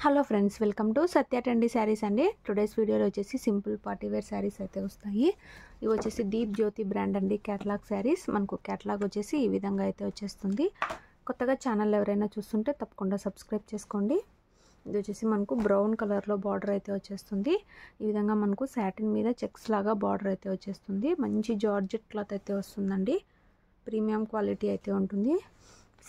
Hello friends, welcome to Satya trendy saris అండి. Today's వీడియోలో వచ్చేసి సింపుల్ పార్టీ వేర్ శారీస్ అయితే వస్తాయి. ఇవి వచ్చేసి దీప్ జ్యోతి బ్రాండ్ అండి, క్యాటలాగ్ శారీస్. మనకు క్యాటలాగ్ వచ్చేసి ఈ విధంగా అయితే వచ్చేస్తుంది. కొత్తగా ఛానల్ ఎవరైనా చూస్తుంటే తప్పకుండా సబ్స్క్రైబ్ చేసుకోండి. ఇది వచ్చేసి మనకు బ్రౌన్ కలర్లో బార్డర్ అయితే వచ్చేస్తుంది. ఈ విధంగా మనకు సాటిన్ మీద చెక్స్ లాగా బార్డర్ అయితే వచ్చేస్తుంది. మంచి జార్జెట్ క్లాత్ అయితే వస్తుందండి, ప్రీమియం క్వాలిటీ అయితే ఉంటుంది.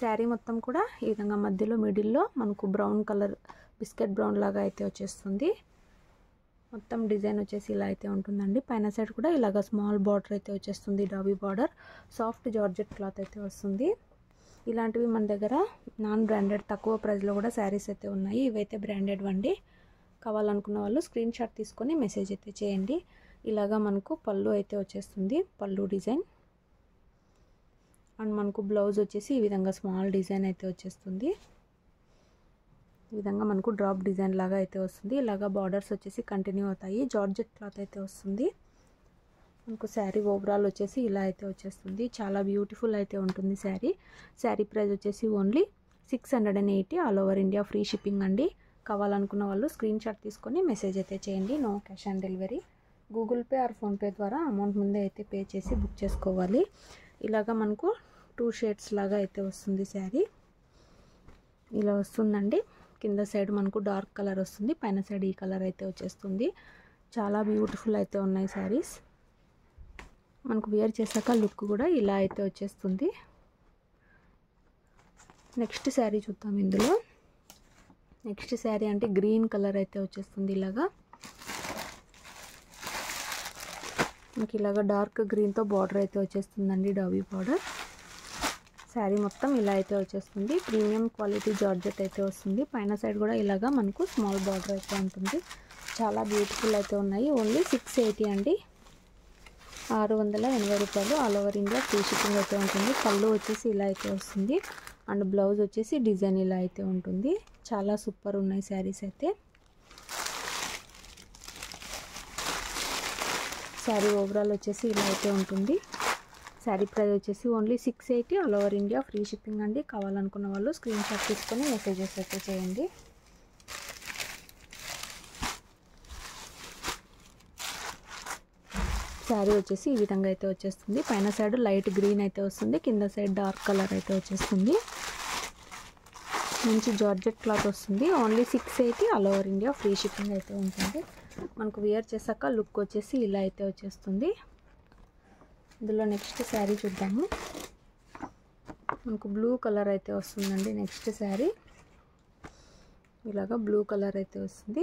శారీ మొత్తం కూడా ఈ విధంగా మధ్యలో మిడిల్లో మనకు బ్రౌన్ కలర్ బిస్కెట్ బ్రౌన్ లాగా అయితే వచ్చేస్తుంది. మొత్తం డిజైన్ వచ్చేసి ఇలా అయితే ఉంటుందండి. పైన సైడ్ కూడా ఇలాగ స్మాల్ బార్డర్ అయితే వచ్చేస్తుంది, dobby border. Soft georgette cloth అయితే వస్తుంది. ఇలాంటివి మన దగ్గర నాన్ బ్రాండెడ్ తక్కువ ప్రైస్లో కూడా శారీస్ అయితే ఉన్నాయి. ఇవైతే బ్రాండెడ్ వండి. కావాలనుకున్న వాళ్ళు స్క్రీన్ షాట్ తీసుకొని మెసేజ్ అయితే చేయండి. ఇలాగా మనకు పళ్ళు అయితే వచ్చేస్తుంది, పళ్ళు డిజైన్. అండ్ మనకు బ్లౌజ్ వచ్చేసి ఈ విధంగా స్మాల్ డిజైన్ అయితే వచ్చేస్తుంది. ఈ విధంగా మనకు డ్రాప్ డిజైన్ లాగా అయితే వస్తుంది. ఇలాగా బార్డర్స్ వచ్చేసి కంటిన్యూ అవుతాయి. జార్జెట్ క్లాత్ అయితే వస్తుంది. మనకు శారీ ఓవరాల్ వచ్చేసి ఇలా అయితే వచ్చేస్తుంది. చాలా బ్యూటిఫుల్ అయితే ఉంటుంది శారీ. శారీ ప్రైస్ వచ్చేసి only 680, all over India free shipping అండి. కావాలనుకున్న వాళ్ళు స్క్రీన్ షాట్ తీసుకొని మెసేజ్ అయితే చేయండి. No cash on delivery. Google Pay or PhonePe ద్వారా అమౌంట్ ముందే అయితే పే చేసి బుక్ చేసుకోవాలి. ఇలాగా మనకు 2 షేడ్స్ లాగా అయితే వస్తుంది శారీ. ఇలా వస్తుందండి. కింద సైడ్ మనకు డార్క్ కలర్ వస్తుంది, పైన సైడ్ ఈ కలర్ అయితే వచ్చేస్తుంది. చాలా బ్యూటిఫుల్ అయితే ఉన్నాయి శారీస్. మనకు వేర్ చేశాక లుక్ కూడా ఇలా అయితే వచ్చేస్తుంది. నెక్స్ట్ శారీ చూద్దాం. ఇందులో నెక్స్ట్ శారీ అంటే గ్రీన్ కలర్ అయితే వచ్చేస్తుంది. ఇలాగా మనకి ఇలాగా డార్క్ గ్రీన్తో బార్డర్ అయితే వచ్చేస్తుందండి, డాబీ బార్డర్. శారీ మొత్తం ఇలా అయితే వచ్చేస్తుంది. ప్రీమియం క్వాలిటీ జార్జెట్ అయితే వస్తుంది. పైన సైడ్ కూడా ఇలాగా మనకు స్మాల్ బార్డర్ అయితే ఉంటుంది. చాలా బ్యూటిఫుల్ అయితే ఉన్నాయి. ఓన్లీ 680 అండి, 680 రూపాయలు. All over India free shipping అయితే ఉంటుంది. పళ్ళు వచ్చేసి ఇలా అయితే వస్తుంది. అండ్ బ్లౌజ్ వచ్చేసి డిజైన్ ఇలా అయితే ఉంటుంది. చాలా సూపర్ ఉన్నాయి శారీస్ అయితే. శారీ ఓవరాల్ వచ్చేసి ఇలా అయితే ఉంటుంది. శారీ ప్రైస్ వచ్చేసి only 680, all over India free shipping అండి. కావాలనుకున్న వాళ్ళు స్క్రీన్ షాట్ తీసుకొని మెసేజెస్ అయితే చేయండి. శారీ వచ్చేసి ఈ విధంగా అయితే వచ్చేస్తుంది. పైన సైడ్ లైట్ గ్రీన్ అయితే వస్తుంది, కింద సైడ్ డార్క్ కలర్ అయితే వచ్చేస్తుంది. మంచి జార్జెట్ క్లాత్ వస్తుంది. Only 680, all over India free shipping అయితే ఉంటుంది. మనకు వేర్ చేశాక లుక్ వచ్చేసి ఇలా అయితే వచ్చేస్తుంది. ఇందులో నెక్స్ట్ శారీ చూద్దాము. మనకు బ్లూ కలర్ అయితే వస్తుందండి. నెక్స్ట్ శారీ ఇలాగా బ్లూ కలర్ అయితే వస్తుంది.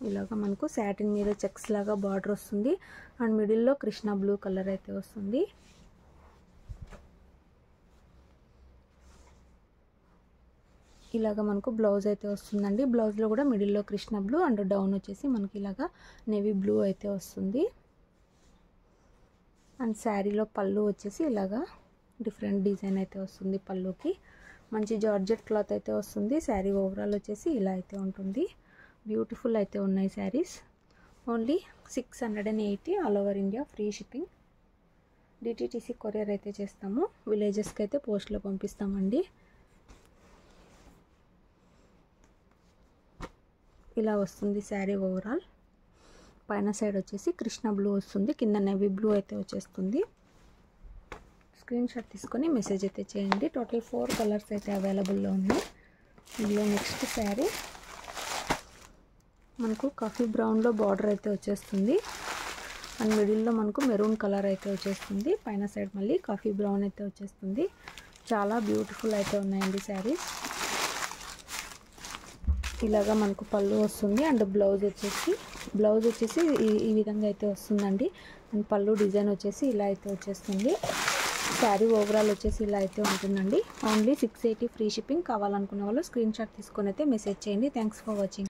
ఇలాగా మనకు సాటిన్ మీద చెక్స్ లాగా బార్డర్ వస్తుంది. అండ్ మిడిల్లో కృష్ణ బ్లూ కలర్ అయితే వస్తుంది. ఇలాగా మనకు బ్లౌజ్ అయితే వస్తుందండి. బ్లౌజ్లో కూడా మిడిల్లో కృష్ణ బ్లూ అండ్ డౌన్ వచ్చేసి మనకి ఇలాగా నేవీ బ్లూ అయితే వస్తుంది. అండ్ శారీలో పళ్ళు వచ్చేసి ఇలాగా డిఫరెంట్ డిజైన్ అయితే వస్తుంది. పళ్ళుకి మంచి జార్జెట్ క్లాత్ అయితే వస్తుంది. శారీ ఓవరాల్ వచ్చేసి ఇలా అయితే ఉంటుంది. బ్యూటిఫుల్ అయితే ఉన్నాయి saris. Only 680, all over India free shipping. DTTC courier అయితే చేస్తాము. విలేజెస్కి అయితే పోస్ట్లో పంపిస్తామండి. ఇలా వస్తుంది శారీ ఓవరాల్. పైన సైడ్ వచ్చేసి కృష్ణ బ్లూ వస్తుంది, కింద నేవీ బ్లూ అయితే వచ్చేస్తుంది. స్క్రీన్ షాట్ తీసుకొని మెసేజ్ అయితే చేయండి. టోటల్ 4 కలర్స్ అయితే అవైలబుల్లో ఉన్నాయి. ఇందులో నెక్స్ట్ శారీ మనకు కాఫీ బ్రౌన్లో బార్డర్ అయితే వచ్చేస్తుంది. అండ్ మిడిల్లో మనకు మెరూన్ కలర్ అయితే వచ్చేస్తుంది. పైన సైడ్ మళ్ళీ కాఫీ బ్రౌన్ అయితే వచ్చేస్తుంది. చాలా బ్యూటిఫుల్ అయితే ఉన్నాయండి శారీస్. ఇలాగా మనకు పళ్ళు వస్తుంది. అండ్ బ్లౌజ్ వచ్చేసి ఈ విధంగా అయితే వస్తుందండి. అండ్ పళ్ళు డిజైన్ వచ్చేసి ఇలా అయితే వచ్చేస్తుంది. శారీ ఓవరాల్ వచ్చేసి ఇలా అయితే ఉంటుందండి. Only 680 free shipping. కావాలనుకున్న వాళ్ళు స్క్రీన్ షాట్ తీసుకొని అయితే మెసేజ్ చేయండి. Thanks for watching.